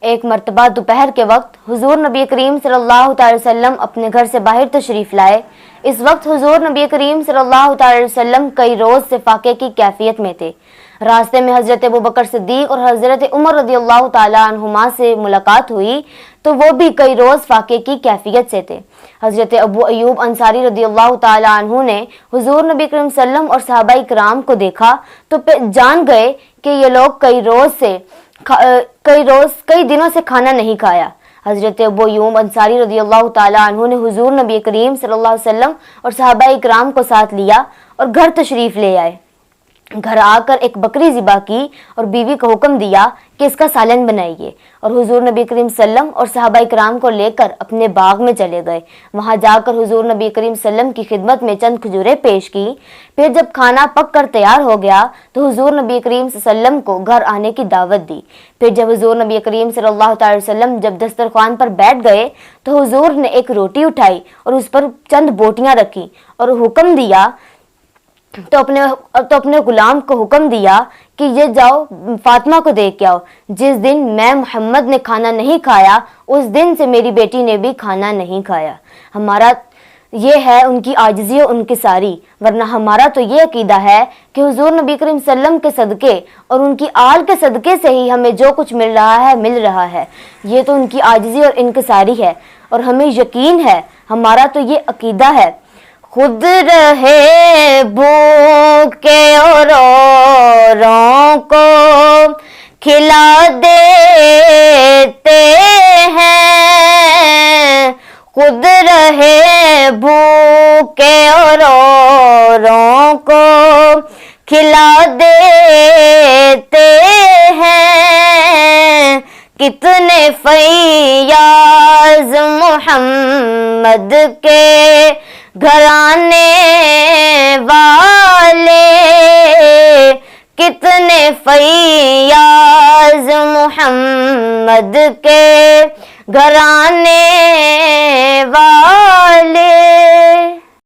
ایک مرتبہ دوپہر کے وقت حضور نبی کریم صلی اللہ تعالی وسلم اپنے گھر سے باہر تشریف لائے۔ اس وقت حضور نبی کریم صلی اللہ تعالی وسلم کئی روز سے فاقے کی کیفیت میں تھے۔ راستے میں حضرت ابوبکر صدیق اور حضرت عمر رضی اللہ تعالی عنہما سے ملاقات ہوئی تو وہ بھی کئی روز فاقے کی کیفیت سے تھے۔ حضرت ابو ایوب انصاری رضی اللہ تعالی عنہ نے حضور نبی کریم صلی اللہ علیہ وسلم اور صحابہ کرام کو دیکھا تو جان گئے کہ یہ لوگ کئی دنوں سے کھانا نہیں کھایا۔ حضرت ابو ایوب انصاری رضی اللہ تعالی عنہ نے حضور نبی کریم صلی اللہ علیہ وسلم اور صحابہ کرام کو ساتھ لیا اور گھر تشریف لے آئے۔ گھر آ کر ایک بکری ذبح کی اور بیوی کو حکم دیا کہ اس کا سالن بنائیے، اور حضور نبی کریم صلی اللہ علیہ وسلم اور صحابہ کرام کو لے کر اپنے باغ میں چلے گئے۔ وہاں جا کر حضور نبی کریم صلی اللہ علیہ وسلم کی خدمت میں چند کھجوریں پیش کی۔ پھر جب کھانا پک کر تیار ہو گیا تو حضور نبی کریم صلی اللہ علیہ وسلم کو گھر آنے کی دعوت دی۔ پھر جب حضور نبی کریم صلی اللہ تعالی وسلم جب دسترخوان پر بیٹھ گئے تو حضور نے ایک روٹی اٹھائی اور اس پر چند بوٹیاں رکھی اور حکم دیا تو اپنے غلام کو حکم دیا کہ یہ جاؤ فاطمہ کو دیکھ کے آؤ، جس دن میں محمد نے کھانا نہیں کھایا اس دن سے میری بیٹی نے بھی کھانا نہیں کھایا۔ ہمارا یہ ہے ان کی عاجزی اور ان کی ساری، ورنہ ہمارا تو یہ عقیدہ ہے کہ حضور نبی کریم صلی اللہ علیہ وسلم کے صدقے اور ان کی آل کے صدقے سے ہی ہمیں جو کچھ مل رہا ہے۔ یہ تو ان کی عاجزی اور انکساری ہے، اور ہمیں یقین ہے، ہمارا تو یہ عقیدہ ہے۔ خود رہے بھوکے اور اوروں کو کھلا دیتے ہیں، خود رہے بھوکے اور اوروں کو کھلا دیتے ہیں، کتنے فیاض محمد کے گھرانے والے، کتنے فیاض محمد کے گھرانے والے۔